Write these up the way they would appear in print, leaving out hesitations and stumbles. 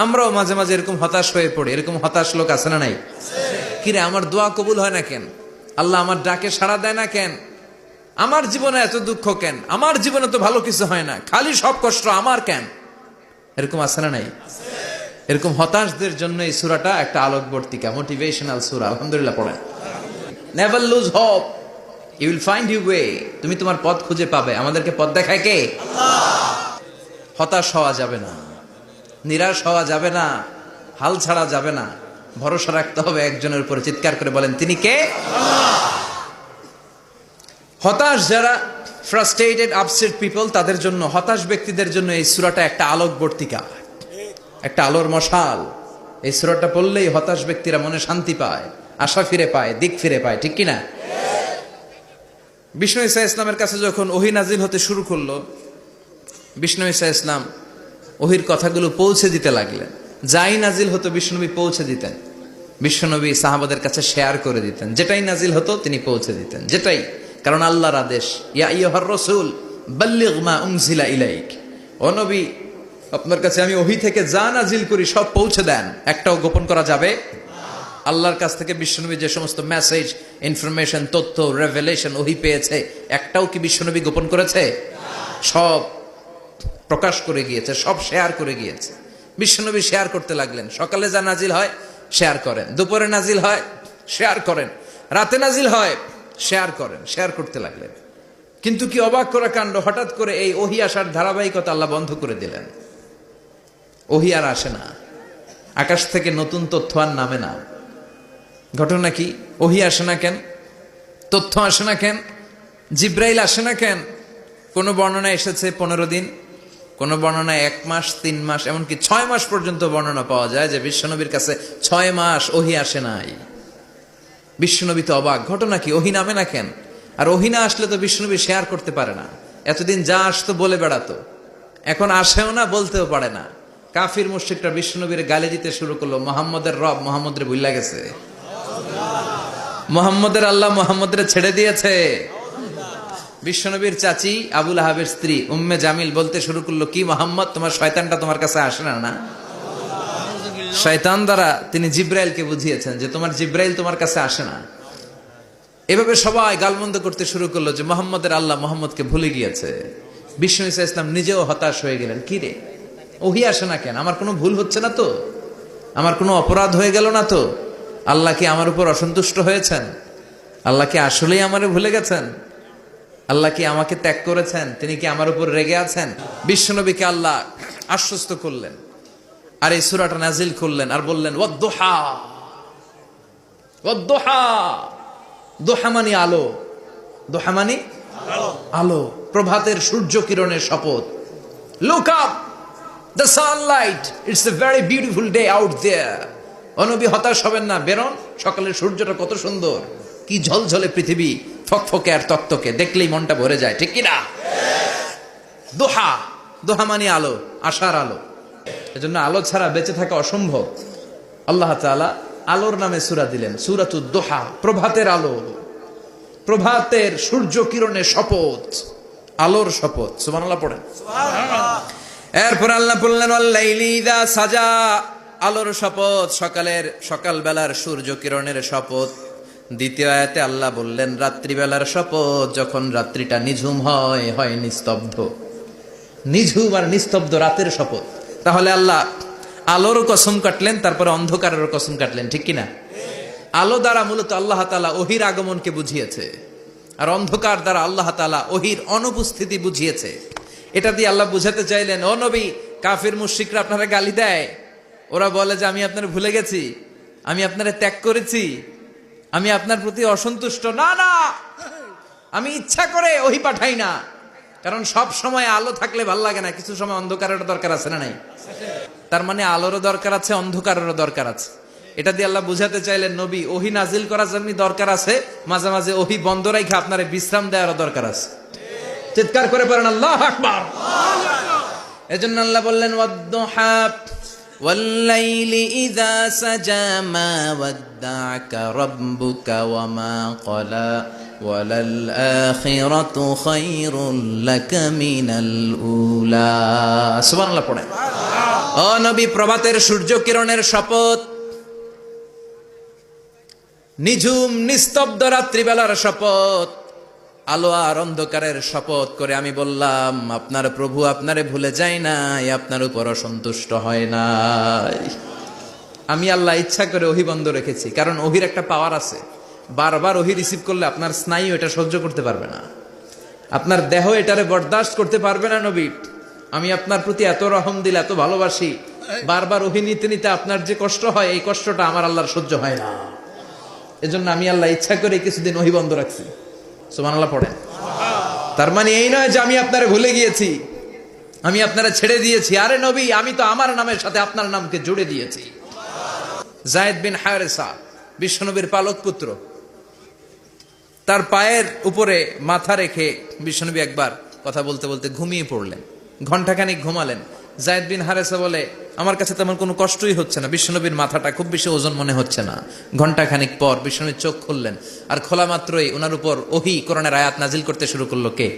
আমরাও মাঝে মাঝে এরকম হতাশ হয়ে পড়ি। এরকম হতাশ লোক আছে না নাই? কিরে আমার দোয়া কবুল হয় না কেন? আল্লাহ আমার ডাকে সাড়া দেয় না কেন? আমার জীবনে এত দুঃখ কেন? আমার জীবনে তো ভালো কিছু হয় না, খালি সব কষ্ট আমার কেন? এরকম আছে না নাই? এরকম হতাশদের জন্য এই সূরাটা একটা আলোকবর্তিকা, মোটিভেশনাল সূরা। আলহামদুলিল্লাহ পড়েন। Never lose hope, you will find you way. তুমি তোমার পথ খুঁজে পাবে। আমাদেরকে পথ দেখায় কে? আল্লাহ। হতাশ হওয়া যাবে না, নিরাশ হওয়া যাবে না, হাল ছাড়া যাবে না। ভরসা রাখতে হবে একজনের উপরে। চিৎকার করে বলেন, তিনি কে? আল্লাহ। হতাশ যারা, ফ্রাস্ট্রেটেড আপসেট পিপল, তাদের জন্য, হতাশ ব্যক্তিদের জন্য এই সূরাটা একটা আলোকবর্তিকা, একটা আলোর মশাল। এই সূরাটা পড়লেই হতাশ ব্যক্তিরা মনে শান্তি পায়, আশা ফিরে পায়, দিক ফিরে পায়। ঠিক কিনা? বিষ্ণু ঈসা ইসলামের কাছে যখন ওহী নাজিল হতে শুরু করলো, বিষ্ণু ঈসা ইসলাম ওহির কথাগুলো পৌঁছে দিতে লাগলেন। যাই নাজিল হতো বিষ্ণুনবী পৌঁছে দিতেন। বিশ্বনবী সাহাবাদের কাছে শেয়ার করে দিতেন। যেটাই নাজিল হতো তিনি পৌঁছে দিতেন, যেটাই। কারণ আল্লাহর আদেশ, ইয়া আইয়ুহার রাসূল বাল্লিগ মা উনজিলা ইলাইক। ও নবী, আপনার কাছে আমি ওহী থেকে যা নাজিল করি সব পৌঁছে দেন, একটাও গোপন করা যাবে না। আল্লাহর কাছ থেকে বিশ্বনবী যে সমস্ত মেসেজ, ইনফরমেশন, তথ্য, রেভেলেশন ওহী পেয়েছে, একটাও কি বিশ্বনবী গোপন করেছে? সব প্রকাশ করে গিয়েছে, সব শেয়ার করে গিয়েছে। বিশ্বনবী শেয়ার করতে লাগলেন। সকালে যা নাজিল হয় শেয়ার করেন, দুপুরে নাজিল হয় শেয়ার করেন, রাতে নাজিল হয় শেয়ার করেন, শেয়ার করতে লাগলেন। কিন্তু কি অবাক করা কাণ্ড, হঠাৎ করে এই ওহী আসার ধারাবাহিকতা আল্লাহ বন্ধ করে দিলেন। ওহী আর আসে না, আকাশ থেকে নতুন তথ্য আর নামে না। ঘটনা কি? ওহী আসে না কেন? তথ্য আসে না কেন? জিব্রাইল আসে না কেন? কোন বর্ণনা এসেছে 15 দিন, কোন বর্ণনায় 1 মাস, 3 মাস, এমনকি 6 মাস পর্যন্ত বর্ণনা পাওয়া যায় যে বিশ্বনবীর কাছে 6 মাস ওহী আসে নাই। বিশ্বনবী তো অবাক, ঘটনা কি? ওহী নামে না কেন? আর ওহী না আসলে তো বিশ্বনবী শেয়ার করতে পারে না। এতদিন যা আসতো বলে বেড়াতো, এখন আসেও না, বলতেও পারে না। কাফির মুশরিকরা বিশ্বনবীর গালি দিতে শুরু করলো, মুহাম্মদের রব মুহাম্মদরে ভুইলা গেছে, মুহাম্মদের আল্লাহ মুহাম্মদরে ছেড়ে দিয়েছে। বিশ্বনবীর চাচি আবু লাহাবের স্ত্রী উম্মে জামিল বলতে শুরু করলো, কি মুহাম্মদ, তোমার শয়তানটা তোমার কাছে আসে না? না, শয়তান দ্বারা তিনি জিব্রাইলকে বুঝিয়েছেন যে তোমার জিব্রাইল তোমার কাছে আসে না। এভাবে সবাই গালমন্দ করতে শুরু করলো যে মুহাম্মদের আল্লাহ মুহাম্মদকে ভুলে গিয়েছে। বিষ্ণু ঈসা ইসলাম নিজেও হতাশ হয়ে গেলেন। কি রে, ওহী আসে না কেন? আমার কোনো ভুল হচ্ছে না তো? আমার কোনো অপরাধ হয়ে গেল না তো? আল্লাহ কি আমার উপর অসন্তুষ্ট হয়েছেন? আল্লাহ কি আসলেই আমারে ভুলে গেছেন? আল্লাহ কি আমাকে ত্যাগ করেছেন? তিনি কি আমার উপর রেগে আছেন? বিশ্বনবীকে আল্লাহ আশ্বস্ত করলেন, আর এই সূরাটা নাজিল করলেন, আর বললেন ওয়াদ-দুহা। ওয়াদ-দুহা, দুহা মানে আলো, দুহা মানে আলো, প্রভাতের সূর্য কিরণের শপথ। Look up, the sunlight, it's a very beautiful day out there. ও নবী, হতাশ হবেন না, বেরোন, সকালের সূর্যটা কত সুন্দর, কি ঝলঝলে পৃথিবী, ফকফকে আর তকতকে, দেখলেই মনটা ভরে যায়। ঠিক কি না? দোহা, দোহা মানে আলো, আশার আলো। এজন্য আলো ছাড়া বেঁচে থাকা অসম্ভব। আল্লাহ তাআলা আলোর নামে সূরা দিলেন, সূরাতুদ দোহা, প্রভাতের আলো, প্রভাতের সূর্য কিরণের শপথ, আলোর শপথ। সুবহানাল্লাহ পড়েন। সুবহানাল্লাহ। এরপর আল্লাহ বললেন ওয়াল-লাইলি ইযা সাজা, আলোর শপথ, সকালবেলার সূর্য কিরণের শপথ। দ্বিতীয় আয়াতে আল্লাহ বললেন রাত্রিবেলার শপথ, যখন রাত্রিটা নিঝুম হয় নিস্তব্ধ। নিঝুম আর নিস্তব্ধ রাতের শপথ। তাহলে আল্লাহ আলোর কসম কাটলেন, তারপরে অন্ধকারের কসম কাটলেন। ঠিক কিনা? আলো দ্বারা মূলত আল্লাহ তাআলা ওহীর আগমনকে বুঝিয়েছে, আর অন্ধকার দ্বারা আল্লাহ তাআলা ওহীর অনুপস্থিতি বুঝিয়েছে। এটা দিয়ে আল্লাহ বুঝাতে চাইলেন, ও নবী, কাফির মুশরিকরা আপনারা গালি দেয়, ওরা বলে যে আমি আপনারা ভুলে গেছি, আমি আপনারা ত্যাগ করেছি, আমি আপনার প্রতি অসন্তুষ্ট। না না, আমি ইচ্ছা করে ওহী পাঠাই না। কারণ সব সময় আলো থাকলে ভাল লাগে না, কিছু সময় অন্ধকারের দরকার আছে না নাই? তার মানে আলোরও দরকার আছে, অন্ধকারেরও দরকার আছে। এটা দিয়ে আল্লাহ বুঝাতে চাইলেন, নবী, ওহী নাজিল করার জন্য দরকার আছে, মাঝে মাঝে ওহী বন্ধ রাখা আপনার বিশ্রাম দেওয়ারও দরকার আছে। চিৎকার করে পড়েন আল্লাহু আকবার। এজন্য আল্লাহ বললেন ওয়াদ-দুহা ওয়াল-লাইলি ইযা সাজা মা ওয়াদ্দা'আকা রাব্বুকা ওয়া মা ক্বালা ওয়ালাল আখিরাতু খায়রুল লাকা মিনাল উলা। সুবহানাল্লাহ পড়েন। ও নবী, প্রভাতের সূর্য কিরণের শপথ, নিঝুম নিস্তব্ধ রাত্রিবেলার শপথ, আলো আর অন্ধকারের শপথ করে আমি বললাম, আপনার প্রভু আপনারে ভুলে যায় নাই, আপনার উপর অসন্তুষ্ট হয় নাই। আমি আল্লাহ ইচ্ছা করে ওহী বন্ধ রেখেছি, কারণ ওহির একটা পাওয়ার আছে। বারবার ওহী রিসিভ করলে আপনার স্নায়ু এটা সহ্য করতে পারবে না, আপনার দেহ এটারে বরদাস্ত করতে পারবে না। নবী, আমি আপনার প্রতি এত রহম দিল, এত ভালোবাসি, বারবার ওহী নিতে নিতে আপনার যে কষ্ট হয়, এই কষ্টটা আমার আল্লাহর সহ্য হয় না। এজন্য আমি আল্লাহ ইচ্ছা করে কিছুদিন ওহী বন্ধ রাখছি। সুবহানাল্লাহ পড়েন। তার মানে এই নয় যে আমি আপনারে ভুলে গিয়েছি, আমি আপনারা ছেড়ে দিয়েছি। আরে নবী, আমি তো আমার নামের সাথে আপনার নামকে জুড়ে দিয়েছি। যায়েদ বিন হারেসা, বিশ্বনবীর পালক পুত্র, তার পায়ের উপরে মাথা রেখে বিশ্বনবী একবার কথা বলতে বলতে ঘুমিয়ে পড়লেন। ঘন্টাখানিক ঘুমালেন। যায়েদ বিন হারেসা বলে, আমার কাছে তেমন কোনো কষ্টই হচ্ছে না, বিশ্বনবীর মাথাটা খুব বেশি ওজন মনে হচ্ছে না। ঘন্টাখানিক পর বিশ্বনবীর চোখ খুললেন, আর খোলা মাত্রই ওনার উপর ওহী কোরআনের আয়াত নাজিল করতে শুরু করলো। কে?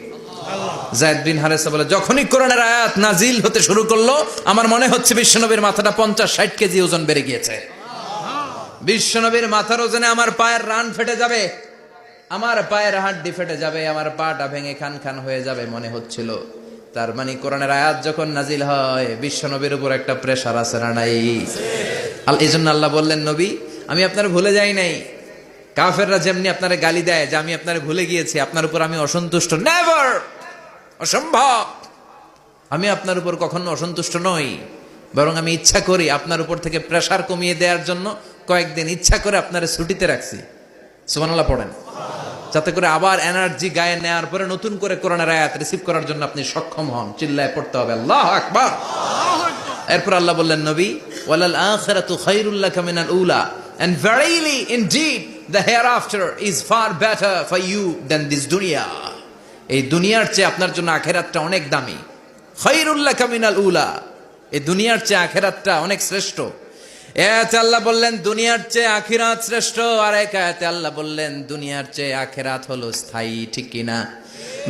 যায়েদ বিন হারেসা বলে, যখনই কোরআনের আয়াত নাজিল হতে শুরু করলো, আমার মনে হচ্ছে বিশ্বনবীর মাথাটা 50-60 কেজি ওজন বেড়ে গিয়েছে। বিশ্বনবীর মাথার ওজনে আমার পায়ের রান ফেটে যাবে, আমার পায়ের হাড্ডি ফেটে যাবে, আমার পাটা ভেঙে খান খান হয়ে যাবে মনে হচ্ছিল। তার মানে কোরআনের আয়াত যখন নাজিল হয়, বিশ্বনবীর উপর একটা প্রেসার আছে না নাই? এই জন্য আল্লাহ বললেন, নবী, আমি আপনার ভুলে যাই নাই। কাফেররা যেমনি আপনারে গালি দেয় যে আমি আপনারে ভুলে গিয়েছি, আপনার উপর আমি অসন্তুষ্ট, নেভার, অসম্ভব। আমি আপনার উপর কখনো অসন্তুষ্ট নই, বরং আমি ইচ্ছা করি আপনার উপর থেকে প্রেসার কমিয়ে দেওয়ার জন্য কয়েকদিন ইচ্ছা করে আপনারে ছুটিতে রাখছি। সুবহানাল্লাহ পড়েন, যাতে করে আবার এনার্জি গায়ে নেওয়ার পরে নতুন করে কোরআনের আয়াত রিসিভ করার জন্য আপনি সক্ষম হন। চিল্লায় পড়তে হবে আল্লাহু আকবার। এরপর আল্লাহ বললেন, নবী, ওয়ালাল আখিরাতু খায়রুল লাকা মিনাল উলা, and verily indeed the hereafter is far better for you than this dunya. এই দুনিয়ার চেয়ে আপনার জন্য আখিরাতটা অনেক দামি। খায়রুল লাকা মিনাল উলা, এই দুনিয়ার চেয়ে আখিরাতটা অনেক শ্রেষ্ঠ। এতে আল্লাহ বললেন দুনিয়ার চেয়ে আখিরাত শ্রেষ্ঠ, আর এক আয়াতে আল্লাহ বললেন দুনিয়ার চেয়ে আখিরাত হলো স্থায়ী। ঠিক কিনা?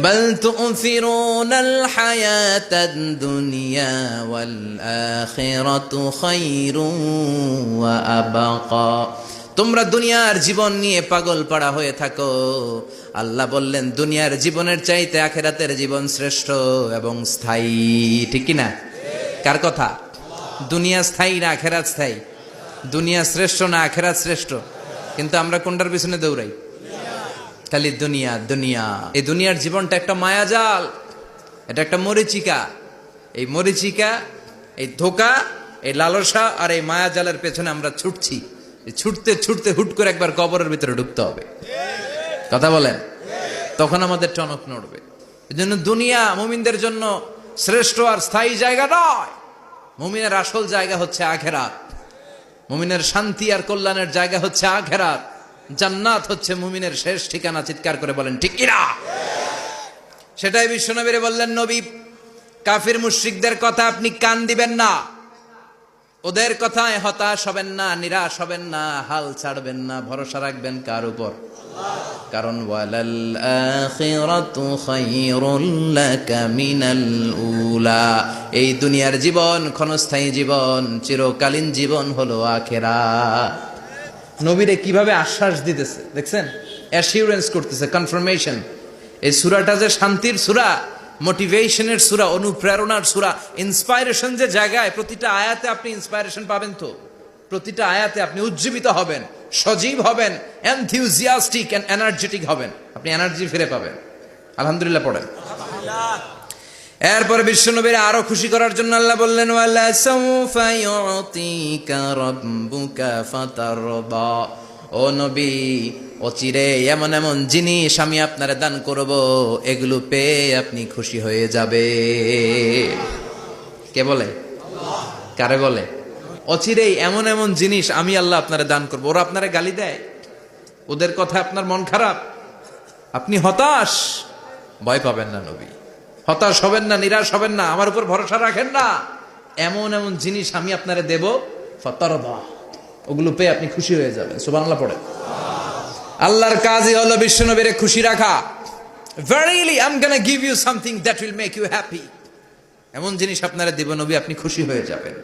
বাল তু'থিরুনাল হায়াতাদ দুনিয়া ওয়াল আখিরাতু খায়রুন ওয়া আবকা। তোমরা দুনিয়ার জীবন নিয়ে পাগল পাড়া হয়ে থাকো, আল্লাহ বললেন দুনিয়ার জীবনের চাইতে আখিরাতের জীবন শ্রেষ্ঠ এবং স্থায়ী। ঠিক কিনা? কার কথা? দুনিয়া স্থায়ী না আখিরাত স্থায়ী? দুনিয়া শ্রেষ্ঠ না আখিরাত শ্রেষ্ঠ? কিন্তু আমরা কোনটার পিছনে দৌড়াই? খালি দুনিয়া দুনিয়া। এই দুনিয়ার জীবনটা একটা মায়াজাল, এটা একটা মরিচিকা। এই মরিচিকা, এই ধোঁকা, এই লালসা আর এই মায়াজালের পেছনে আমরা ছুটছি। ছুটতে ছুটতে হুট করে একবার কবরের ভিতরে ঢুকতে হবে। কথা বলেন, তখন আমাদের টনক নড়বে। এই জন্য দুনিয়া মুমিনদের জন্য শ্রেষ্ঠ আর স্থায়ী জায়গা নয়। মুমিনের আসল জায়গা হচ্ছে আখিরাত। মুমিনের শান্তি আর কল্যাণের জায়গা হচ্ছে আখিরাত। জান্নাত হচ্ছে মুমিনের শেষ ঠিকানা। চিৎকার করে বলেন ঠিক কিনা? সেটাই বিশ্বনবী বললেন, নবী, কাফির মুশরিকদের কথা আপনি কান দিবেন না, ওদের কথায় হতাশ হবেন না, নিরাশ হবেন না, হাল ছাড়বেন না, ভরসা রাখবেন কার উপর? কারণ ওয়ালাল আখিরাতু খায়রুল লাকা মিনাল উলা, এই দুনিয়ার জীবন ক্ষণস্থায়ী জীবন, চিরকালীন জীবন হলো আখিরাত। নবীরে কিভাবে আশ্বাস দিতেছে দেখছেন, অ্যাসিউরেন্স করতেছে, কনফার্মেশন। এই সূরাটা যে শান্তির সূরা, মোটিভেশনের সূরা, অনুপ্রেরণার সূরা, ইন্সপাইরেশন যে জায়গায়, প্রতিটা আয়াতে আপনি ইন্সপাইরেশন পাবেন। তো প্রতিটা আয়াতে আপনি উজ্জীবিত হবেন, সজীব হবেন, এনথিউজিয়াস্টিক এন্ড এনার্জেটিক হবেন, আপনি এনার্জি ফিরে পাবেন। আলহামদুলিল্লাহ পড়েন। এরপরে বিশ্বনবীর আরো খুশি করার জন্য আল্লাহ বললেন, ওয়ালা সাউফা ইউতিকা রাব্বুকা ফাতারদা। ও নবী, অচিরে এমন এমন জিনিস আমি আপনারে দান করব, এগুলো পেয়ে আপনি খুশি হয়ে যাবে। কে বলে? কারে বলে? অচিরেই এমন এমন জিনিস আমি আল্লাহ আপনারে দান করবো। ওরা আপনারে গালি দেয়, ওদের কথা আপনার মন খারাপ, আপনি হতাশ, ভয় পাবেন না নবী, হতাশ হবেন না, নিরাশ হবেন না, আমার উপর ভরসা রাখেন না। এমন এমন জিনিস আমি আপনারে দেব, ফাতারদা, ওগুলো পেয়ে আপনি খুশি হয়ে যাবেন। সুবহানাল্লাহ পড়ে। আল্লাহর কাজই হলো বিশ্বনবীরে খুশি রাখা। Verily I'm gonna give you something that will make you happy. এমন জিনিস আপনারা দেব নবী, আপনি খুশি হয়ে যাবেন।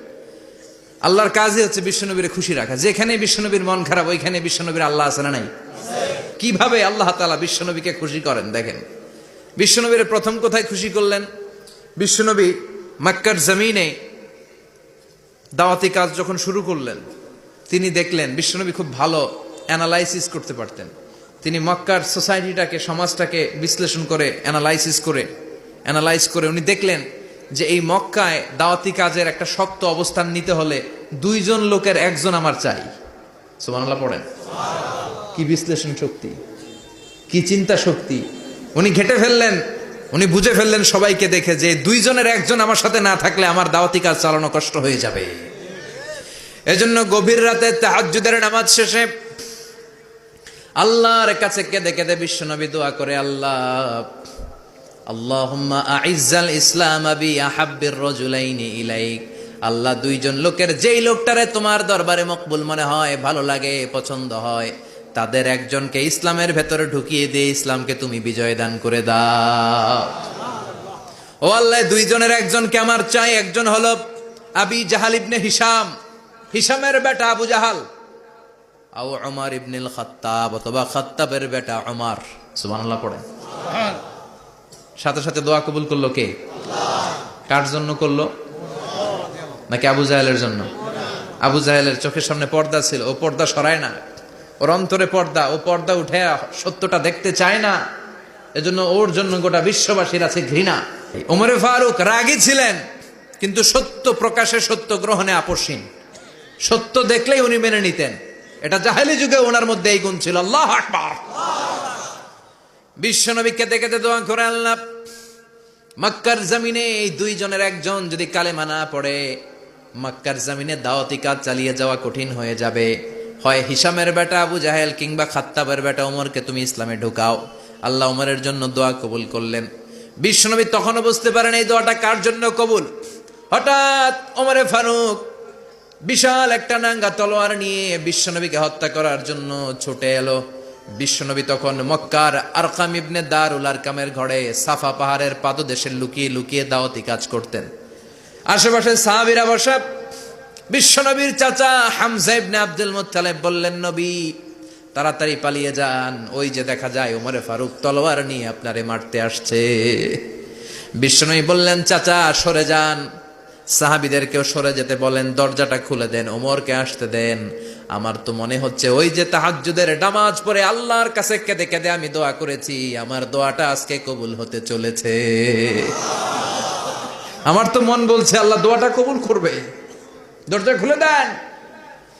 আল্লাহর কাজই হচ্ছে বিশ্বনবীর খুশি রাখা। যেখানে বিশ্বনবীর মন খারাপ ওইখানে বিশ্বনবীর আল্লাহ আছে না নাই? কিভাবে আল্লাহ তাআলা বিশ্বনবীকে খুশি করেন দেখেন। বিশ্বনবীর প্রথম কোথায় খুশি করলেন? বিশ্বনবী মক্কার জমিনে দাওয়াতি কাজ যখন শুরু করলেন, তিনি দেখলেন বিশ্বনবী খুব ভালো অ্যানালাইসিস করতে পারতেন। তিনি মক্কার সোসাইটিটাকে, সমাজটাকে বিশ্লেষণ করে অ্যানালাইজ করে উনি দেখলেন যে এই মক্কায় দাওয়াতি কাজের একটা শক্ত অবস্থান নিতে হলে 2 জন লোকের 1 জন আমার চাই। সুবহানাল্লাহ পড়েন। কি বিশ্লেষণ শক্তি, কি চিন্তা শক্তি! উনি ঘেটে ফেললেন, উনি বুঝে ফেললেন সবাইকে দেখে যে 2 জনের 1 জন আমার সাথে না থাকলে আমার দাওয়াতি কাজ চালানো কষ্ট হয়ে যাবে। এজন্য গভীর রাতে তাহাজ্জুদের নামাজ শেষে আল্লাহর কাছে কেঁদে কেঁদে বিশ্বনবী দোয়া করে, আল্লাহুম্মা আইজ্জাল ইসলাম বি আহাব্বির রাজুলাইনি ইলাইক। আল্লাহ 2 জন লোকের, যেই লোকটারে তোমার দরবারে মকবুল মনে হয়, ভালো লাগে, পছন্দ হয়, তাদের একজনকে ইসলামের ভেতরে ঢুকিয়ে দিয়ে ইসলামকে তুমি বিজয় দান করে দাও। ও আল্লাহ, 2 জনের 1 জনকে আমার চাই। একজন হলো আবি জাহাল ইবনে হিশাম, হিশামের বেটা আবু জাহাল, আও উমর ইবনুল খাত্তাব, অথবা খাত্তাবের বেটা উমর। সুবহানাল্লাহ পড়েন। সাথে সাথে দোয়া কবুল করলো কে? আল্লাহ। কার জন্য করলো? নাকি আবু জাহেলের জন্য? আবু জাহেলের চোখের সামনে পর্দা ছিল, ও পর্দা সরায় না। ওর অন্তরে পর্দা, ও পর্দা উঠে সত্যটা দেখতে চায় না। এজন্য ওর জন্য গোটা বিশ্ববাসীর আছে ঘৃণা। ওমরে ফারুক রাগী ছিলেন, কিন্তু সত্য প্রকাশে, সত্য গ্রহণে আপোষহীন। সত্য দেখলেই উনি মেনে নিতেন। এটা জাহেলি যুগে ওনার মধ্যে এই গুণ ছিল। আল্লাহু আকবার। বিশ্বনবী কেঁদে কেঁদে দোয়া করে, আল্লাহ, মক্কার জমিনে এই 2 জনের 1 জন যদি কালেমা না পড়ে, মক্কার জমিনে দাওয়াতি কাজ চালিয়ে যাওয়া কঠিন হয়ে যাবে। হয় হিশামের বেটা আবু জাহেল কিংবা খাত্তাবের বেটা ওমরকে তুমি ইসলামে ঢুকাও। আল্লাহ ওমরের জন্য দোয়া কবুল করলেন। বিশ্বনবী তখনও বুঝতে পারেন এই দোয়াটা কার জন্য কবুল। হঠাৎ ওমরে ফারুক বিশাল একটা নাঙ্গা তলোয়ার নিয়ে বিশ্বনবীকে হত্যা করার জন্য ছুটে এলো। বিশ্বনবী তখন মক্কার আরকাম ইবনে দারুল আরকামের ঘরে সাফা পাহাড়ের পাদদেশে লুকিয়ে লুকিয়ে দাওয়াতি কাজ করতেন। আশেপাশে সাহাবীরা বসা। বিশ্বনবীর চাচা হামজা ইবনে আব্দুল মুত্তালিব বললেন, নবী তাড়াতাড়ি পালিয়ে যান, ওই যে দেখা যায় ওমরে ফারুক তলোয়ার নিয়ে আপনারে মারতে আসছে। বিশ্বনবী বললেন, চাচা সরে যান। সাহাবীদেরকেও সরে যেতে বলেন, দরজাটা খুলে দেন, ওমরকে আসতে দেন। আমার তো মনে হচ্ছে ওই যে তাহাজ্জুদের নামাজ পড়ে আল্লাহর কাছে কেঁদে কেঁদে আমি দোয়া করেছি, আমার দোয়াটা আজকে কবুল হতে চলেছে। আমার তো মন বলছে আল্লাহ দোয়াটা কবুল করবে। দরজা খুলে দেন।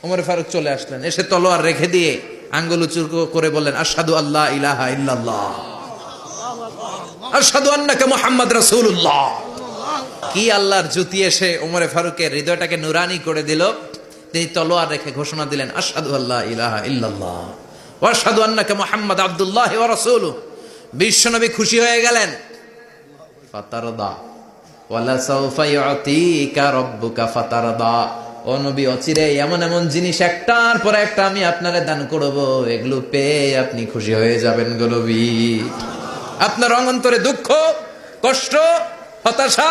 ওমর ফারুক চলে আসলেন, এসে তলোয়ার রেখে দিয়ে আঙ্গুল উঁচু করে বললেন, আশহাদু আল্লা ইলাহা ইল্লাল্লাহ, আশহাদু আন্নাকা মুহাম্মদ রাসূলুল্লাহ। কি আল্লাহর জ্যোতি এসে ওমরে ফারুকের হৃদয়টাকে নুরানি করে দিল। তিনি তলোয়ার রেখে ঘোষণা দিলেন, আশহাদু আল্লা ইলাহা ইল্লাল্লাহ ওয়া আশহাদু আন্নাকা মুহাম্মদ আব্দুল্লাহ ওয়া রাসূলুহু। বিশ্বনবী খুশি হয়ে গেলেন। ফাতারদা ওয়ালা সাউফা ইউতিকা রাব্বুকা ফাতারদা। ও নবী, অচিরে এমন এমন জিনিস একটার পর একটা আমি আপনারে দান করব, এগুলো পেয়ে আপনি খুশি হয়ে যাবেন গো নবী। আপনার অন্তরে দুঃখ, কষ্ট, হতাশা,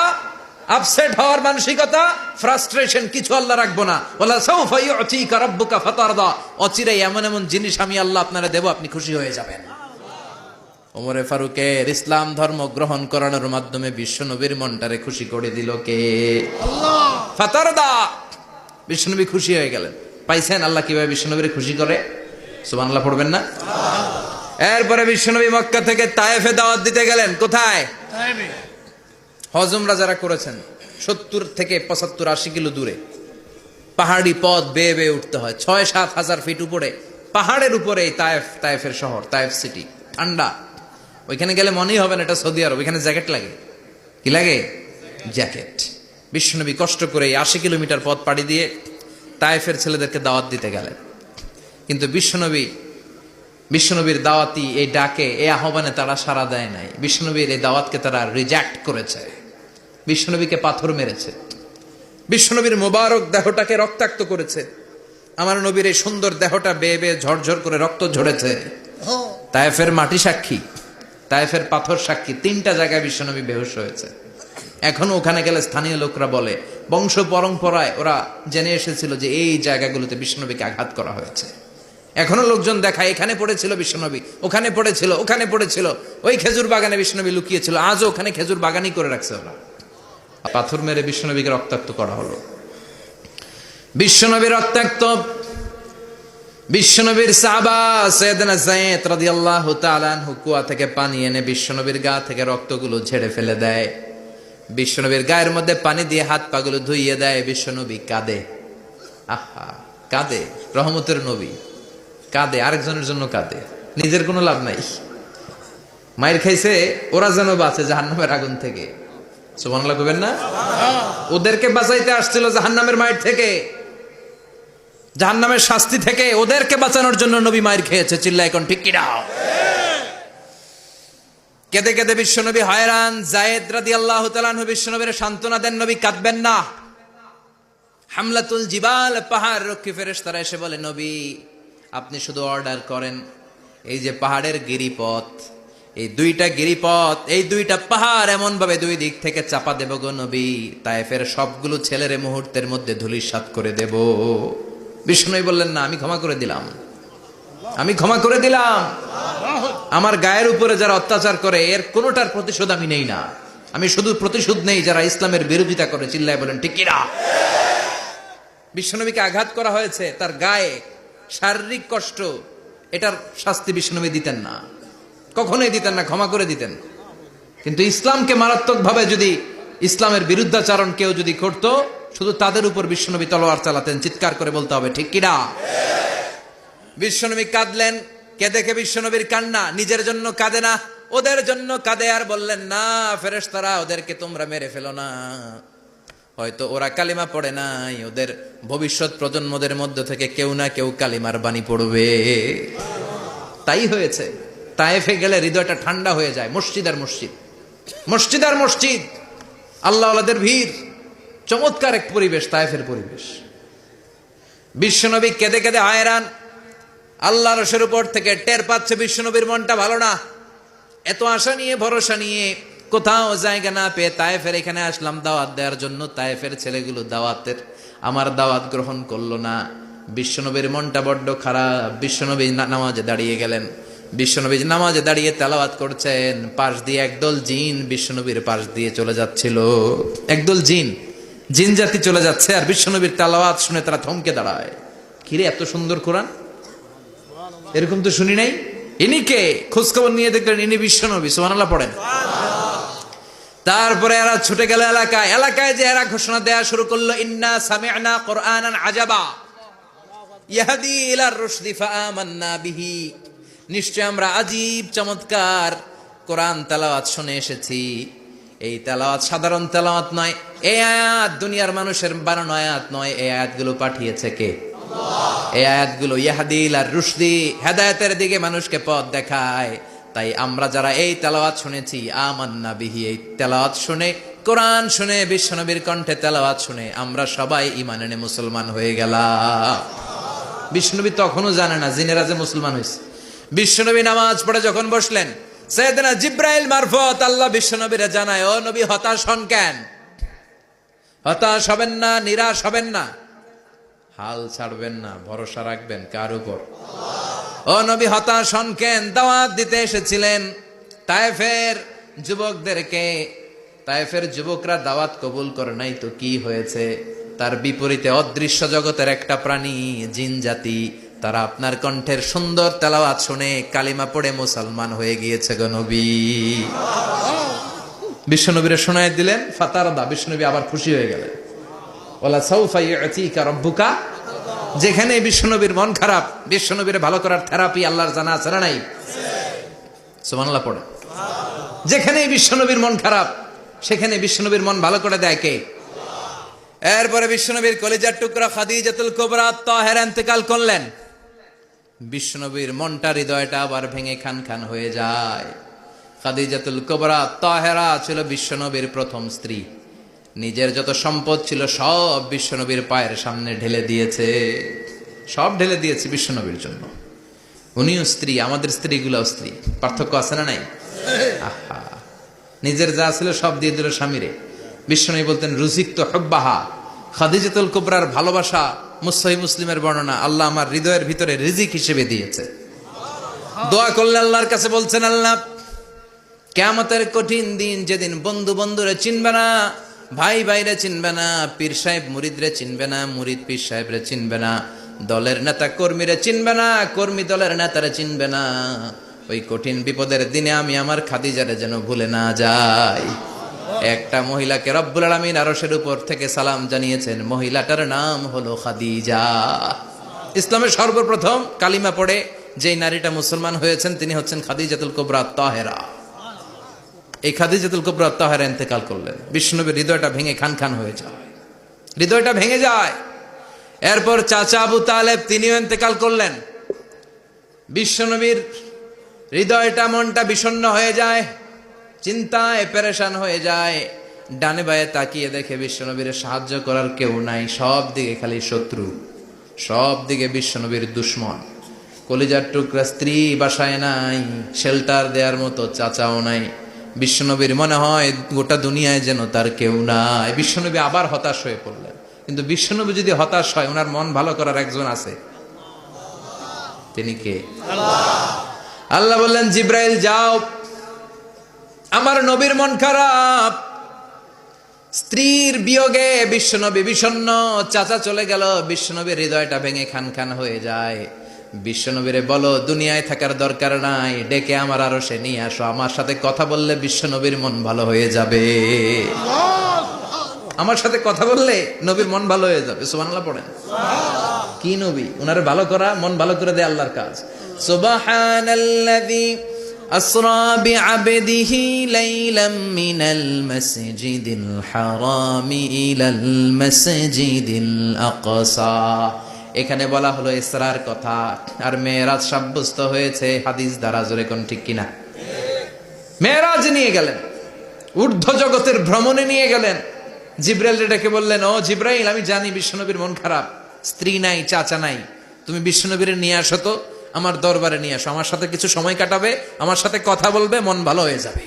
আপসেট হওয়ার মানসিকতা, ফ্রাস্ট্রেশন কিছু আল্লাহ রাখবো না। ওয়ালা সাউফা ইউতিকা রাব্বুকা ফাতারদা। অচিরে এমন এমন জিনিস আমি আল্লাহ আপনারে দেব, আপনি খুশি হয়ে যাবেন। ওমরে ফারুকের ইসলাম ধর্ম গ্রহণ করানোর মাধ্যমে বিশ্বনবীর মনটারে খুশি করে দিল কে? আল্লাহ। ফাতারদা। বিশ্বনবী খুশি হয়ে গেলেন। পাইছেন আল্লাহ কিভাবে বিশ্বনবীরে খুশি করে? সুবহানাল্লাহ পড়বেন না? এরপরে বিশ্বনবী মক্কা থেকে তায়েফে দাওয়াত দিতে গেলেন। কোথায়? তায়েফে। হজ উমরা যারা করেছেন 70 থেকে 75 80 কিলো দূরে পাহাড়ি পথ বেয়ে বেয়ে উঠতে হয়। 6-7 হাজার ফিট উপরে পাহাড়ের উপরে তায়েফের শহর, তায়েফ সিটি। ঠান্ডা। ওইখানে গেলে মনেই হবে না এটা সৌদি আরব। ওইখানে জ্যাকেট লাগে। কি লাগে? জ্যাকেট। বিশ্বনবী কষ্ট করে 80 কিলোমিটার পথ পাড়ি দিয়ে তায়েফের ছেলেদেরকে দাওয়াত দিতে গেলেন। কিন্তু বিশ্বনবীর দাওয়াতি এই ডাকে, এই আহ্বানে তারা সাড়া দেয় নাই। বিশ্বনবীর এই দাওয়াতকে তারা রিজেক্ট করেছে। বিশ্বনবীকে পাথর মেরেছে। বিশ্বনবীর মোবারক দেহটাকে রক্তাক্ত করেছে। আমার নবীর এই সুন্দর দেহটা বেয়ে বেয়ে ঝরঝর করে রক্ত ঝরেছে। তায়েফের মাটি সাক্ষী, তায়েফের পাথর সাক্ষী। 3টা জায়গায় বিশ্বনবী বেহুশ হয়েছে। এখনো ওখানে গেলে স্থানীয় লোকরা বলে বংশ পরম্পরায় ওরা জেনে এসেছিল যে এই জায়গাগুলোতে বিশ্বনবীকে আঘাত করা হয়েছে। এখনো লোকজন দেখায় এখানে পড়েছিল বিশ্বনবী, ওখানে পড়েছিল, ওখানে পড়েছিল, ওই খেজুর বাগানে বিশ্বনবী লুকিয়েছিল, আজও ওখানে খেজুর বাগানই করে রাখছে ওরা। পাথর মেরে বিশ্বনবীকে রক্তাক্ত করা হলো। বিশ্বনবী রক্তাক্ত, বিশ্বনবীর সাহাবা সাইয়েদনা যায়েদ রাদিয়াল্লাহু তাআলা আনহু কুয়া থেকে পানি এনে বিশ্বনবীর গা থেকে রক্তগুলো ঝেড়ে ফেলে দেয়, বিশ্বনবীর গায়ের মধ্যে পানি দিয়ে হাত পাগুলো ধুইয়ে দেয়। বিশ্বনবী কাঁদে, আহা কাঁদে, রহমতের নবী কাঁদে, আরেকজনের জন্য কাঁদে, নিজের কোনো লাভ নাই। মায়ের খাইছে, ওরা যেন বাঁচে জাহান্নামের আগুন থেকে। সুবহানাল্লাহ কইবেন না? ওদেরকে বাঁচাইতে আসছিল জাহান্নামের মায়ের থেকে, জাহান্নামের শাস্তি থেকে, ওদেরকে বাঁচানোর জন্য নবী মায়ের খেয়েছে। চিল্লায় এখন ঠিক কিনা? কেঁদে কেঁদে বিশ্বনবী হয়রান। যায়েদ রাদিয়াল্লাহু তাআলা আনহু বিশ্বনবীর সান্ত্বনা দেন, নবী কাঁদবেন না। হামলাতুল জিবাল, পাহাড় রক্ষী ফেরেশতারা এসে বলে, নবী আপনি শুধু অর্ডার করেন, এই যে পাহাড়ের গিরিপথ, এই দুইটা গিরিপথ, এই দুইটা পাহাড় এমন ভাবে দুই দিক থেকে চাপা দেব গো নবী, তায়েফের সবগুলো ছেলেরে মুহূর্তের মধ্যে ধূলিসাৎ করে দেব। বিষ্ণু বললেন, না আমি ক্ষমা করে দিলাম, আমি ক্ষমা করে দিলাম। আমার গায়ের উপরে যারা অত্যাচার করে এর কোনোটার প্রতিশোধ আমি নেই না, আমি শুধু প্রতিশোধ নেই যারা ইসলামের বিরোধিতা করে। চিল্লায় বলেন ঠিক কিনা? বিশ্বনবীকে আঘাত করা হয়েছে, তার গায়ে শারীরিক কষ্ট, এটার শাস্তি বিশ্বনবী দিতেন না, কখনোই দিতেন না, ক্ষমা করে দিতেন। কিন্তু ইসলামকে মারাত্মকভাবে যদি ইসলামের বিরুদ্ধাচারণ কেউ যদি করতো, শুধু তাদের উপর বিশ্বনবী তলোয়ার চালাতেন। চিৎকার করে বলতে হবে ঠিক কিনা? বিশ্বনবী কাঁদলেন। কে দেখে বিশ্বনবীর কান্না, নিজের জন্য কাঁদে না, ওদের জন্য কাঁদে। আর বললেন, না ফেরেশতারা ওদেরকে তোমরা মেরে ফেলো না, হয়তো ওরা কালিমা পড়ে নাই, ওদের ভবিষ্যৎ প্রজন্মদের মধ্য থেকে কেউ না কেউ কালিমার বাণী পড়বে। তাই হয়েছে। তায়েফে গেলে হৃদয়টা ঠান্ডা হয়ে যায়। মসজিদ আর মসজিদ, মসজিদ আর মসজিদ, আল্লাহ আল্লাহদের ভিড়, চমৎকার এক পরিবেশ তায়েফের পরিবেশ। বিশ্বনবী কেঁদে কেঁদে হয়রান। আল্লাহর রসের উপর থেকে টের পাচ্ছে বিশ্বনবীর মনটা ভালো না। এত আশা নিয়ে ভরসা নিয়ে কোথাও জায়গা না পেয়ে তায়েফের এখানে আসলাম দাওয়াত দেওয়ার জন্য। তায়েফের ছেলেগুলো আমার দাওয়াত গ্রহণ করলো না। বিশ্বনবীর মনটা বড্ড খারাপ। বিশ্বনবী নামাজে দাঁড়িয়ে গেলেন। বিশ্বনবী নামাজে দাঁড়িয়ে তেলাওয়াত করছেন, পাশ দিয়ে একদল জিন বিশ্বনবীর পাশ দিয়ে চলে যাচ্ছিল। একদল জিন জাতি চলে যাচ্ছে, আর বিশ্বনবীর তেলাওয়াত শুনে তারা থমকে দাঁড়ায়। কিরে এত সুন্দর কোরআন, এরকম তো শুনি নাই। ইনি কে? খোঁজখবর নিয়ে দেখলেন ইনি বিশ্বনবী। সুবহানাল্লাহ পড়েন। তারপরে এরা ছুটে গেল এলাকায়। এলাকায় যে এরা ঘোষণা দেয়া শুরু করলো, ইন্না সামি'না কুরআনান আজাবা ইয়াহদি ইলার রুশদি ফাআমান্না বিহি। নিশ্চয় আমরা আজীব চমৎকার কোরআন তেলাওয়াত শুনে এসেছি। এই তেলাওয়াত সাধারণ তেলাওয়াত নয়, এই আয়াত দুনিয়ার মানুষের বানানো আয়াত নয়। এই আয়াতগুলো পাঠিয়েছে কে? আল্লাহ। এই আয়াতগুলো ইয়াহদি ইলার রুশদি, হেদায়েতের দিকে মানুষকে পথ দেখায়। তাই আমরা যারা এই তেলাওয়াত শুনেছি, আমান্না বিহি, এই তেলাওয়াত শুনে, কোরআন শুনে, বিশ্বনবীর কণ্ঠে তেলাওয়াত শুনে আমরা সবাই ঈমান এনে মুসলমান হয়ে গেলাম। বিশ্বনবী তখনও জানে না জিনেরা যে মুসলমান হয়েছে। বিশ্বনবী নামাজ পড়ে যখন বসলেন, সাইয়েদনা জিব্রাইল মারফত আল্লাহ বিশ্বনবীরে জানায়, ও নবী হতাশ হন কেন? হতাশ হবেন না, নিরাশ হবেন না, হাল ছাড়বেন না, ভরসা রাখবেন কার উপর? ও নবী হতাশ হন কেন? দাওয়াত দিতে এসেছিলেন তায়েফের যুবকদেরকে। তায়েফের যুবকরা দাওয়াত কবুল করে নাই তো কি হয়েছে? তার বিপরীতে অদৃশ্য জগতের একটা প্রাণী, জিন জাতি, তারা আপনার কণ্ঠের সুন্দর তেলাওয়াত শুনে কালিমা পড়ে মুসলমান হয়ে গিয়েছে গো নবী। বিশ্বনবীরে শোনায় দিলেন। ফাতারদা, বিশ্বনবী আবার খুশি হয়ে গেলেন। ওয়ালা সাউফা ইউতিকা রাব্বুকা। যেখানে বিশ্বনবীর মন খারাপ, বিশ্বনবীরে ভালো করার থেরাপি আল্লাহর জানা আছে না নাই? সুবহানাল্লাহ পড়ে। যেখানে বিশ্বনবীর মন খারাপ, সেখানে বিশ্বনবীর মন ভালো করে দেয় কে? এরপরে বিশ্বনবীর কলিজার টুকরা খাদিজাতুল কুবরা তাহেরা ইন্তেকাল করলেন। বিশ্বনবীর মনটা, হৃদয়টা আবার ভেঙে খান খান হয়ে যায়। খাদিজাতুল কুবরা তাহেরা ছিল বিশ্বনবীর প্রথম স্ত্রী। নিজের যত সম্পদ ছিল সব বিশ্বনবীর পায়ের সামনে ঢেলে দিয়েছে, সব ঢেলে দিয়েছে বিশ্বনবীর জন্য। উনিও স্ত্রী, আমাদের স্ত্রীগুলাও স্ত্রী। পার্থক্য আছে না নাই? আহা, নিজের যা ছিল সব দিয়ে দিল স্বামীরে। বিশ্বনবী বলতেন, রুজিক তো হব্বাহা, খাদিজাতুল কুবরার ভালোবাসা সহিহ মুসলিমের বর্ণনা, আল্লাহ আমার হৃদয়ের ভিতরে রিজিক হিসেবে দিয়েছে। দোয়া করলে আল্লাহর কাছে বলছেন, আল্লাহ কিয়ামতের কঠিন দিন, যেদিন বন্ধু বন্ধুরে চিনবে না, ভাই ভাইরে চিনবে না, পীর সাহেব মুরিদরে চিনবে না, মুরিদ পীর সাহেবরে চিনবে না, দলের নেতা কর্মীরে চিনবে না, কর্মী দলের নেতারে চিনবে না, ওই কঠিন বিপদের দিনে আমি আমার খাদিজারে যেন ভুলে না যাই। একটা মহিলাকে রব্বুল আলামিন আরশের উপর থেকে সালাম জানিয়েছেন, মহিলাটার নাম হলো খাদিজা। ইসলামের সর্বপ্রথম কালিমা পড়ে যেই নারীটা মুসলমান হয়েছেন তিনি হচ্ছেন খাদিজাতুল কুবরা তাহেরা। এই খাদিজাতুল কুবরা তাহেরা ইন্তেকাল করলেন, বিশ্বনবীর হৃদয়টা ভেঙে খান খান হয়ে যায়, হৃদয়টা ভেঙে যায়। এরপর চাচা আবু তালেব তিনিও ইন্তেকাল করলেন, বিশ্বনবীর হৃদয়টা মনটা বিষণ্ণ হয়ে যায়, চিন্তায় পেরেশান হয়ে যায়। ডানে বায়ে তাকিয়ে দেখে বিশ্বনবীর সাহায্য করার কেউ নাই, সব দিকে খালি শত্রু, সব দিকে বিশ্বনবীর দুশ্মন। কলিজার টুকরা স্ত্রী বাসায় নাই, শেল্টার দেওয়ার মতো চাচাও নাই। বিশ্বনবীর মনে হয় গোটা দুনিয়ায় যেন তার কেউ নাই। বিশ্বনবী আবার হতাশ হয়ে পড়লেন। কিন্তু বিশ্বনবী যদি হতাশ হয়, ওনার মন ভালো করার একজন আছে, তিনি কে? আল্লাহ বললেন, জিব্রাইল যাও, আমার নবীর মন খারাপ, স্ত্রীর বিয়োগে বিশ্বনবী বিষণ্ণ, চাচা চলে গেল, বিশ্বনবীর হৃদয়টা ভেঙে খান খান হয়ে যায়। বিশ্বনবীরে বলো দুনিয়ায় থাকার দরকার নাই, ডেকে আমার আরশে নিয়ে আসো, আমার সাথে কথা বললে বিশ্বনবীর মন ভালো হয়ে যাবে। আমার সাথে কথা বললে নবীর মন ভালো হয়ে যাবে। সুবহানাল্লাহ পড়েন। কি নবী, উনারে ভালো করা, মন ভালো করে দেয় আল্লাহর কাজ। সুবহানাল্লাযী আসরা বিআবদিহি লাইলাম মিনাল মাসজিদিল হারামি ইলাল মাসজিদিল আকসা। এখানে বলা হলো ইসরার কথা, আর মেরাজ সাব্যস্ত হয়েছে হাদিস দ্বারা। জোরে কোন ঠিক কিনা? মেরাজ নিয়ে গেলেন, ঊর্ধ্ব জগতের ভ্রমণে নিয়ে গেলেন। জিব্রাইল ডেকে বললেন, ও জিব্রাইল, আমি জানি বিশ্বনবীর মন খারাপ, স্ত্রী নাই, চাচা নাই, তুমি বিশ্বনবীর নিয়ে আসো তো, আমার দরবারে নিয়ে আসো, আমার সাথে কিছু সময় কাটাবে, আমার সাথে কথা বলবে, মন ভালো হয়ে যাবে।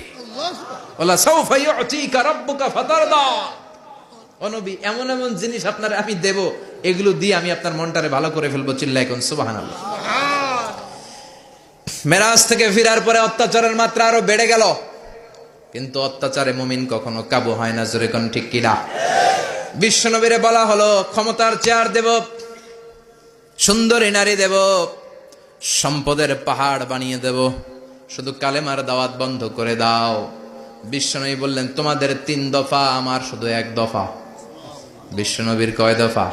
ওয়ালা সাউফা ইউতিকা রাব্বুকা ফাতারদা। ও নবী, এমন এমন জিনিস আপনার আমি দেব, এগুলো দিয়ে আমি আপনার মনটারে ভালো করে ফেলবো। চিল্লায় কোন সুবহানাল্লাহ। মেরাজ থেকে ফিরার পরে অত্যাচারের মাত্রা আরো বেড়ে গেল, কিন্তু অত্যাচারে মুমিন কখনো কাবু হয় না। জোরে কোন ঠিক কিনা? বিশ্বনবীরে বলা হলো, ক্ষমতার চেয়ার দেব, সুন্দরী নারী দেব, সম্পদের পাহাড় বানিয়ে দেব, শুধু কালেমার দাওয়াত বন্ধ করে দাও। বিশ্বনবী বললেন, তোমাদের 3 দফা, আমার শুধু 1 দফা। বিশ্বনবীর কয় দফা?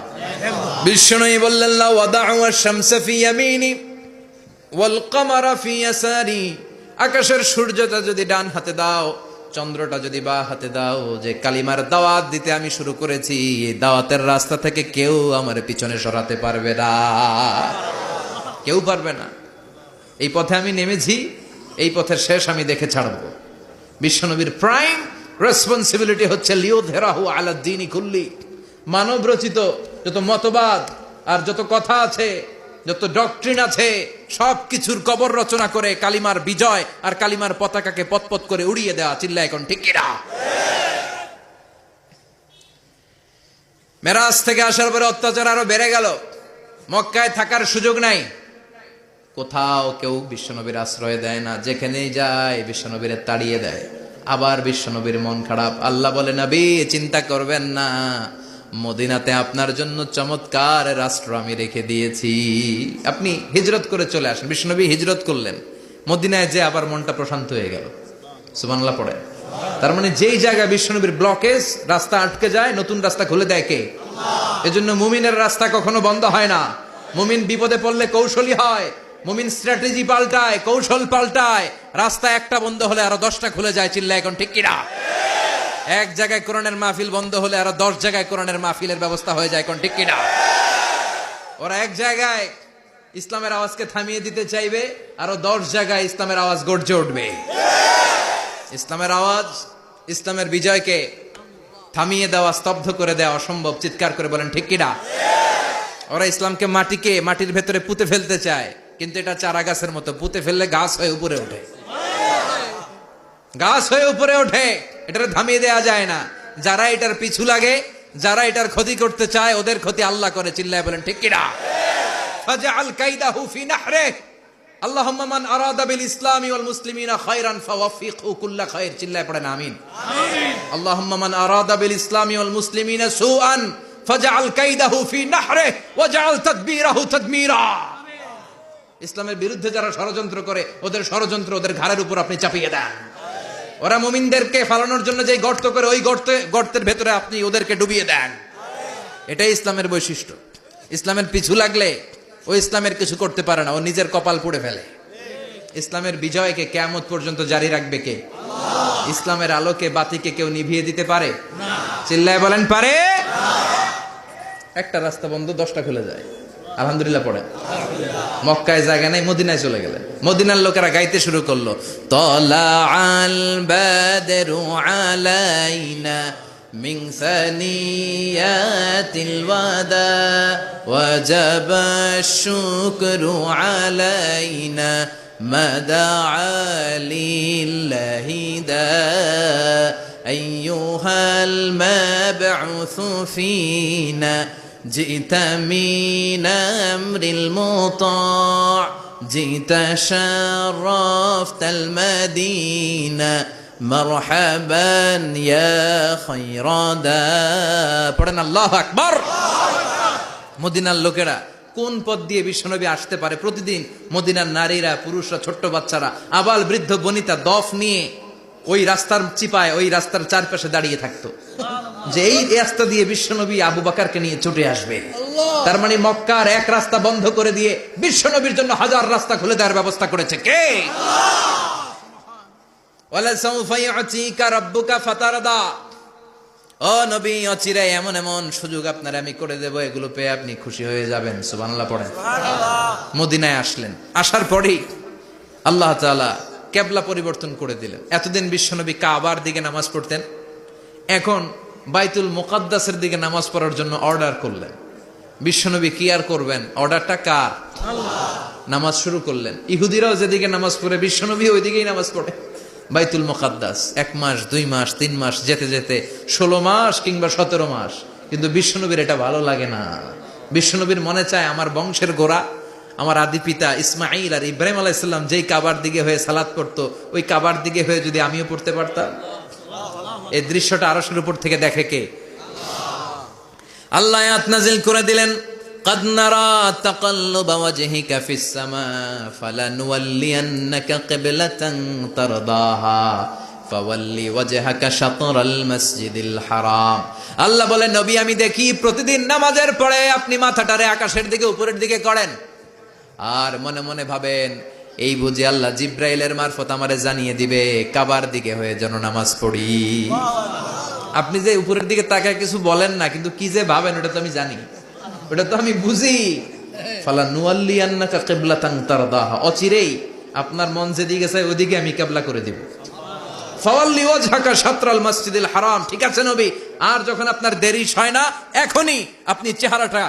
বিশ্বনবী বললেন, লা ওয়াদাউ আশ-শামসা ফি ইয়ামিনি ওয়াল কমারা ফি ইয়াসারি। আকাশের সূর্যটা যদি ডান হাতে দাও, চন্দ্রটা যদি বাঁ হাতে দাও, যে কালিমার দাওয়াত দিতে আমি শুরু করেছি, এই দাওয়াতের রাস্তা থেকে কেউ আমার পিছনে সরাতে পারবে না, কেউ পারবে না। এই পথে আমি নেমেছি, এই পথের শেষ আমি দেখে ছাড়ব। বিশ্বনবীর প্রাইম রেসপন্সিবিলিটি হচ্ছে লিউযহিরাহু আলা দ্বীনি কুল্লি। মানব রচিত যত মতবাদ আর যত কথা আছে, যত ডক্ট্রিন আছে, সব কিছুর কবর রচনা করে কালিমার বিজয় আর কালিমার পতাকাকে পতপত করে উড়িয়ে দেওয়া। চিল্লায় এখন ঠিক কিনা? মেরাজ থেকে আসার পরে অত্যাচার আরো বেড়ে গেল, মক্কায় থাকার সুযোগ নাই, কোথাও কেউ বিশ্বনবীর আশ্রয় দেয় না, যেখানেই যায় বিশ্বনবীর তাড়িয়ে দেয়। আবার বিশ্বনবীর মন খারাপ। আল্লাহ বলে, নবী চিন্তা করবেন না, মদিনাতে আপনার জন্য চমৎকার রাষ্ট্র আমি রেখে দিয়েছি, আপনি হিজরত করে চলে আসেন। বিশ্বনবী হিজরত করলেন, মদিনায় যে আবার মনটা প্রশান্ত হয়ে গেল। সুবহানাল্লাহ পড়ে। তার মানে যেই জায়গায় বিশ্বনবীর ব্লকেজ, রাস্তা আটকে যায়, নতুন রাস্তা খুলে দেয় কে? এজন্য মুমিনের রাস্তা কখনো বন্ধ হয় না। মুমিন বিপদে পড়লে কৌশলী হয়, মুমিন স্ট্র্যাটেজি পাল্টায়, কৌশল পাল্টায়। রাস্তা একটা বন্ধ হলে আরো 10টা খুলে যায়। চিল্লায় এখন ঠিক কিনা? এক জায়গায় কোরআনের মাহফিল বন্ধ হলে আরো 10 জায়গায় কোরআনের মাহফিলের ব্যবস্থা হয়ে যায়। কোন ঠিক কিনা? ওরা এক জায়গায় ইসলামের আওয়াজকে থামিয়ে দিতে চাইবে, আরো 10 জায়গায় ইসলামের আওয়াজ গর্জে উঠবে। ইসলামের আওয়াজ, ইসলামের বিজয়কে থামিয়ে দেওয়া, স্তব্ধ করে দেওয়া অসম্ভব। চিৎকার করে বলেন ঠিক কিনা? ওরা ইসলামকে মাটির ভেতরে পুঁতে ফেলতে চায়, কিন্তু এটা চারা গাছের মতো, পুঁতে ফেললে গাছ হয়ে উপরে ওঠে, গাছ হয়ে উপরে ওঠে, এটা থামিয়ে দেওয়া যায় না। যারা এটার পিছু লাগে, যারা এটার ক্ষতি করতে চায় ওদের ক্ষতি আল্লাহ করে। চিল্লায় বলেন ঠিক কিনা? ফাজআল কাইদাহু ফি নাহরিহ। আল্লাহুম্মা মান আরাদা বিল ইসলামি ওয়াল মুসলিমিনা খায়রান ফাওয়াফিকহু কুল্লা খায়র। চিল্লায় পড়েন আমিন। আমিন। আল্লাহুম্মা মান আরাদা বিল ইসলামি ওয়াল মুসলিমিনা সুআন ফাজআল কাইদাহু ফি নাহরিহ ওয়াজআল তাদবীরাহু তাদমীরা। ইসলামের বিরুদ্ধে যারা ষড়যন্ত্র করে ওদের ষড়যন্ত্র ওদের ঘাড়ের উপর আপনি চাপিয়ে দেন। ওরা মুমিনদেরকে ফালানোর জন্য যে গর্ত করে ওই গর্তের ভেতরে আপনি ওদেরকে ডুবিয়ে দেন। এটাই ইসলামের বৈশিষ্ট্য। ইসলামের পিছু লাগলে ও ইসলামের কিছু করতে পারে না, ও নিজের কপাল পুড়ে ফেলে। ইসলামের বিজয়কে কিয়ামত পর্যন্ত জারি রাখবে কে? আল্লাহ। ইসলামের আলোকে বাতিকে কেউ নিভিয়ে দিতে পারে না। চিল্লায় বলেন পারে না। একটা রাস্তা বন্ধ, 10টা খুলে যায়। আলহামদুলিল্লাহ পড়ে। মক্কায় জায়গা নাই, মদিনায় চলে গেলেন। মদিনার লোকেরা গাইতে শুরু করলো, তলা আল বাদরু আলাইনা মিন সানিয়াতিল ওয়াদা ওয়াজাবা শুকরু আলাইনা মাদা লিল্লাহি দা আইয়ুহাল মাবউসু ফিনা جئت من أمر المطاع جئت شرفت المدينة مرحبا يا خير دا পড়েন আল্লাহু আকবার। মদিনার লোকেরা কোন পথ দিয়ে বিশ্বনবী আসতে পারে? প্রতিদিন মদিনার নারীরা, পুরুষরা, ছোট্ট বাচ্চারা, আবাল বৃদ্ধ বনিতা দফ নিয়ে ওই রাস্তার চিপায় ওই রাস্তার চারপাশে দাঁড়িয়ে থাকতো যে এই রাস্তা দিয়ে বিশ্বনবী আবু বকরকে নিয়ে ছুটে আসবে। তার মানে মক্কার এক রাস্তা বন্ধ করে দিয়ে বিশ্বনবীর জন্য হাজার রাস্তা খুলে দেওয়ার ব্যবস্থা করেছে কে? ওয়ালা সাউফা ইউতিকা রাব্বুকা ফাতারদা। ও নবী, অচিরে এমন এমন সুযোগ আপনার আমি করে দেব, এগুলো পেয়ে আপনি খুশি হয়ে যাবেন। সুবহানাল্লাহ পড়েন। মদিনায় আসলেন, আসার পরেই আল্লাহ তাআলা কিবলা পরিবর্তন করে দিলেন। এতদিন বিশ্বনবী কাবার দিকে নামাজ পড়তেন, এখন বাইতুল মুকাদ্দাসের দিকে নামাজ পড়ার জন্য অর্ডার করলেন। বিশ্বনবী কি আর করবেন, অর্ডারটা কার? আল্লাহ। নামাজ শুরু করলেন। ইহুদিরাও যেদিকে নামাজ পড়ে বিশ্বনবী ওইদিকেই নামাজ পড়ে। বাইতুল মুকাদ্দাস 1 মাস 2 মাস 3 মাস যেতে যেতে 16 মাস কিংবা 17 মাস, কিন্তু বিশ্বনবীর এটা ভালো লাগে না। বিশ্বনবীর মনে চায় আমার বংশের গোড়া, আমার আদি পিতা ইসমাইল আর ইব্রাহিম আলাইহিস সালাম যেই কাবার দিকে হয়ে সালাত করতো, ওই কাবার দিকে হয়ে যদি আমিও পড়তে পারতাম। এই দৃশ্যটা আরশের উপর থেকে দেখে কে? আল্লাহ আয়াত নাযিল করে দিলেন, قد نرى تقلب وجهك في السماء فلنولينك قبلة ترضاها فولي وجهك شطر المسجد الحرام। আল্লাহ বলেন, নবী আমি দেখি প্রতিদিন নামাজের পরে আপনি মাথাটারে আকাশের দিকে উপরের দিকে করেন আর মনে মনে ভাবেন এই বুঝি আল্লাহ জিব্রাইলের মারফত আমারে জানিয়ে দিবে কাবার দিকে হয়ে যেন নামাজ পড়ি। আপনি যে উপরের দিকে তাকায় কিছু বলেন না, কিন্তু কি যে ভাবেন ওটা তো আমি জানি, ওটা তো আমি বুঝি। ফালা নুয়াল্লিয়ান্নাকা কিবলাতান তারদাহা, অচিরেই আপনার মন যেদিকে চায় ওদিকে আমি কিবলা করে দিব। ফাওয়াল্লি ওয়াজহাকা শাতরাল মসজিদিল হারাম। ঠিক আছে নবী, আর যখন আপনার দেরি হয় না এখনই আপনি চেহারাটা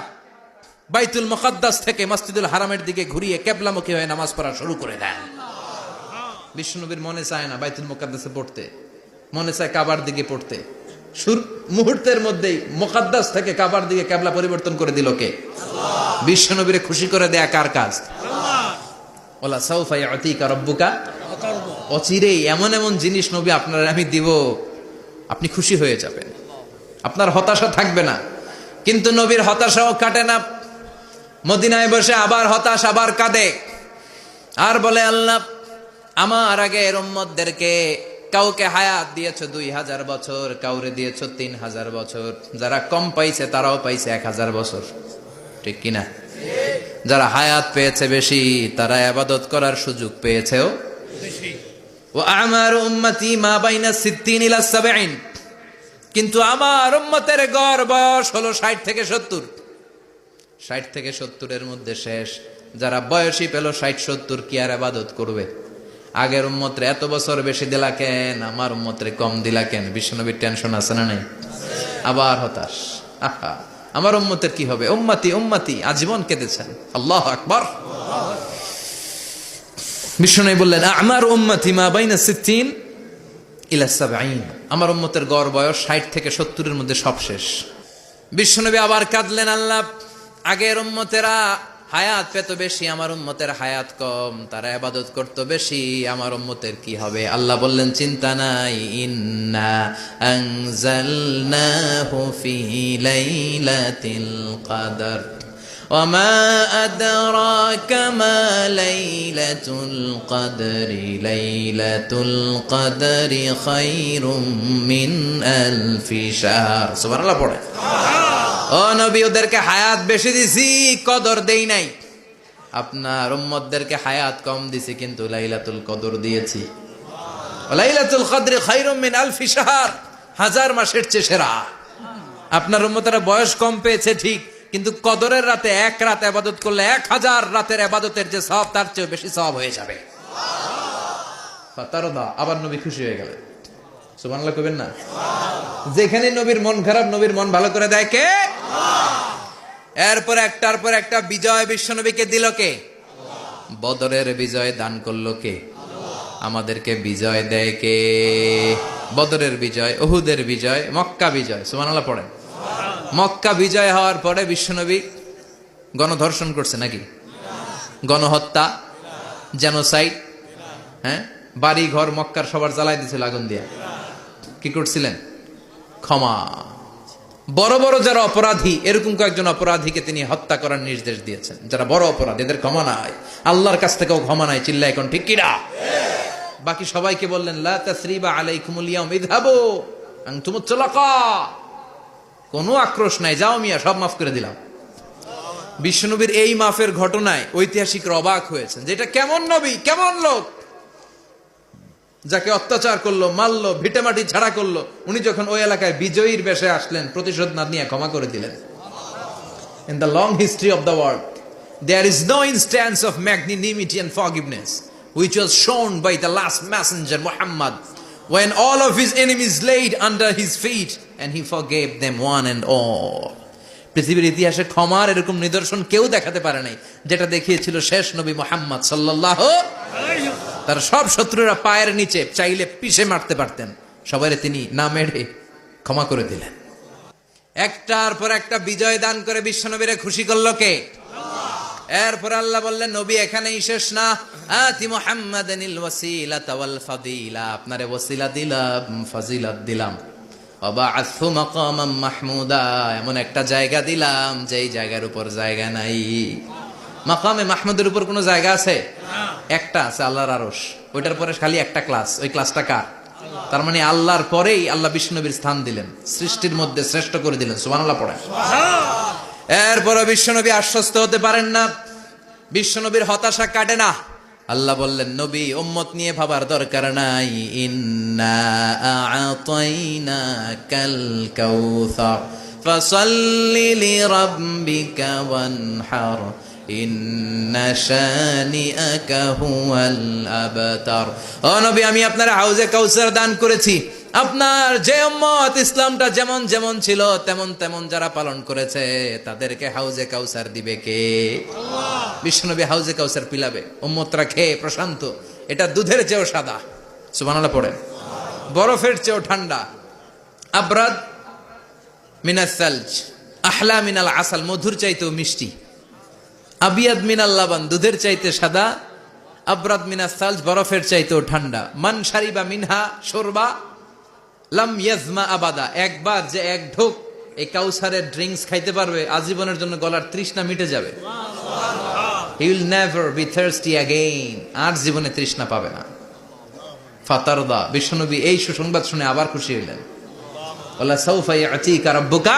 বাইতুল মুকাদ্দাস থেকে মসজিদুল হারামের দিকে ঘুরিয়ে কিবলামুখী হয়ে নামাজ পড়া শুরু করে দেন। বিশ্বনবীর মনে চায় না বাইতুল মুকাদ্দাসে পড়তে, মনে চায় কাবার দিকে পড়তে। মুহূর্তের মধ্যেই মুকাদ্দাস থেকে কাবার দিকে কিবলা পরিবর্তন করে দিল কে? আল্লাহ। বিশ্বনবীরে খুশি করে দেয়া কার কাজ? আল্লাহ। ওয়ালা সাউফা ইউতিকা রাব্বুকা, অচিরেই এমন এমন জিনিস নবী আপনার আমি দিব, আপনি খুশি হয়ে যাবেন, আপনার হতাশা থাকবে না। কিন্তু নবীর হতাশাও কাটে না। মদিনায় বসে আবার হতাশ, আবার কাঁদে আর বলে, আল্লাহ আমার আগের উম্মতদেরকে কাউকে হায়াত দিয়েছ 2000 বছর, কাউরে দিয়েছ 3000 বছর, যারা কম পাইছে তারাও পাইছে 1000 বছর, ঠিক কিনা? যারা হায়াত পেয়েছে বেশি তারা ইবাদত করার সুযোগ পেয়েছেও বেশি। ওয়া আমারু উম্মতি মা বাইনা 60 ইলা 70, কিন্তু আমার উম্মতের গড় বয়স হলো 60 থেকে 70। 60 থেকে 70 এর মধ্যে শেষ। যারা বয়সী পেল 60-70 কি আর ইবাদত করবে? আগের উম্মতরে এত বছর বেশি দিলা কেন, আমার উম্মতরে কম দিলা কেন? বিশ্বনবীর টেনশন আছে না নাই? আবার হতাশ, আহা আমার উম্মতের কি হবে? উম্মতি উম্মতি আজীবন কেঁদেছেন। আল্লাহু আকবার। বিশ্বনবী বললেন, আমার উম্মতি মা বাইনা 60 ইলা 70, আমার উম্মতের গড় বয়স 60 থেকে 70 এর মধ্যে সব শেষ। বিশ্বনবী আবার কাঁদলেন, আল্লাহ আগের উম্মতেরা হায়াত পেত বেশি, আমার উম্মতের হায়াত কম, তারা ইবাদত করতো বেশি, আমার উম্মতের কি হবে? আল্লাহ বললেন চিন্তা নাই, ইন্না আনজালনাহু ফি লাইলাতিল কদর ওয়ামা আদরাকা মা লাইলাতুল কদরি লাইলাতুল কদরি খায়রুম মিন আলফি শাহর। সুবহানাল্লাহ পড়ে। ও নবী, ওদেরকে হায়াত বেশি দিছি, কদর দেই নাই। আপনার উম্মতদেরকে হায়াত কম দিছি, কিন্তু লাইলাতুল কদর দিয়েছি। লাইলাতুল কদরি খায়রুম মিন আলফি শাহর, 1000 মাসের চেয়ে সেরা। আপনার উম্মতেরা বয়স কম পেয়েছে ঠিক, কিন্তু কদরের রাতে এক রাত ইবাদত করলে 1000 রাতের ইবাদতের যে সওয়াব, তার চেয়ে বেশি সওয়াব হয়ে যাবে। ফাতারদা, আবার নবী খুশি হয়ে গেলেন। সুবহানাল্লাহ কইবেন না? যেখানে নবীর মন খারাপ, নবীর মন ভালো করে দেয় কে? এরপর একটার পর একটা বিজয় বিশ্বনবীকে দিল কে? বদরের বিজয় দান করলো কে? আমাদেরকে বিজয় দেয় কে? বদরের বিজয়, উহুদের বিজয়, মক্কা বিজয়। সুবহানাল্লাহ পড়েন। মক্কা বিজয় হওয়ার পরে বিশ্বনবী গণধর্ষণ করছে নাকি? গণহত্যা, জেনোসাইড, হ্যাঁ, বাড়ি ঘর মক্কার সবার জ্বালাই দিয়েছিল আগুন দিয়া। কি করছিলেন? ক্ষমা। বড় বড় যারা অপরাধী, এরকম কয়েকজন অপরাধীকে তিনি হত্যা করার নির্দেশ দিয়েছেন। যারা বড় অপরাধী, এদের ক্ষমা নাই, আল্লাহর কাছ থেকেও ক্ষমা নাই। চিল্লায় এখন ঠিক কিনা? বাকি সবাইকে বললেন লা তাসরিবা আলাইকুমুল ইয়াউম ইযহাবু আনতুমুত তুলাকা, কোনো আক্রোশ নাই, যাও মিয়া, সব মাফ করে দিলাম। বিশ্বনবীর এই মাফের ঘটনায় ঐতিহাসিকরা অবাক হয়েছেন, যেটা কেমন নবী, কেমন লোক, যাকে অত্যাচার করলো, মারলো, ভিটেমাটি ছাড়া করলো, উনি যখন ওই এলাকায় বিজয়ীর বেশে আসলেন, প্রতিশোধ না নিয়ে ক্ষমা করে দিলেন। In the long history of the world, there is no instance of magnanimity and forgiveness which was shown by the last messenger Muhammad, when all of his enemies laid under his feet and he forgave them one and all. পৃথিবীর ইতিহাসে ক্ষমার এরকম নিদর্শন কেউ দেখাতে পারে নাই, যেটা দেখিয়েছিল শেষ নবী মুহাম্মদ সাল্লাল্লাহু আলাইহি ওয়াসাল্লাম। তার সব শত্রুরা পায়ের নিচে চাইলে পিষে মারতে পারতেন, সবাইরে তিনি না মেরে ক্ষমা করে দিলেন। একটার পর একটা বিজয় দান করে বিশ্বনবীরে খুশি করলো কে? এরপর আল্লাহ বললেন, নবী এখানেই শেষ না, আতি মুহাম্মাদানিল ওয়াসিলাতা ওয়াল ফাদিলা, আপনারে ওয়াসিলা দিলাম, ফাজিলাত দিলাম, ওয়াবা'আসহু মাকামান মাহমুদা, এমন একটা জায়গা দিলাম যেই জায়গার উপর জায়গা নাই। মাকামে মাহমুদের উপর কোনো জায়গা আছে? একটা আছে, আল্লাহর আরশ। ওইটার পরে খালি একটা ক্লাস, ওই ক্লাসটা কার? তার মানে আল্লাহর পরেই আল্লাহ বিশ্বনবীর স্থান দিলেন, সৃষ্টির মধ্যে শ্রেষ্ঠ করে দিলেন। সুবহানাল্লাহ পড়েন। এরপরে বিশ্বনবী আশ্বস্ত হতে পারেন না, বিশ্বনবীর হতাশা কাটে না। আল্লাহ বললেন, নবী উম্মত নিয়ে ভাবার দরকার নাই, ইন্না আ'তাইনাকাল কাউসার ফাসাল্লি লিরাব্বিকা ওয়ানহার ইন্না শানিআকা হুয়াল আবতার। ও নবী, আমি আপনার হাউজে কাউসার দান করেছি। আপনার যে উম্মত ইসলামটা যেমন যেমন ছিল তেমন তেমন যারা পালন করেছে, তাদেরকে হাউজে কাউসার দিবে কে? আল্লাহ। বিশ্বনবী হাউজে কাউসার পিলাবে, উম্মতরা খেয়ে প্রশান্ত। এটা দুধের চেয়েও সাদা। সুবহানাল্লাহ পড়েন। বরফের চেয়েও ঠান্ডা। আবরাদ মিনাস সালজ আহলা মিনাল আসাল, মধুর চাইতেও মিষ্টি। আবিয়াদ মিনাল লাবান, দুধের চাইতে সাদা। আবরাদ মিনাস সালজ, বরফের চাইতেও ঠান্ডা। মান শারিবা মিনহা শরবা লাম ইয়াজমা আবাদা, একবার যে এক ঢোক এই কাউসারের ড্রিঙ্কস খাইতে পারবে, আজীবনের জন্য গলার তৃষ্ণা মিটে যাবে। He will never be thirsty again, আর জীবনে তৃষ্ণা পাবে না। ফাতারদা, বিশ্বনবী এই সুসংবাদ শুনে আবার খুশি হইলেন। ওয়ালা সাউফা ইয়াতিকা রাব্বুকা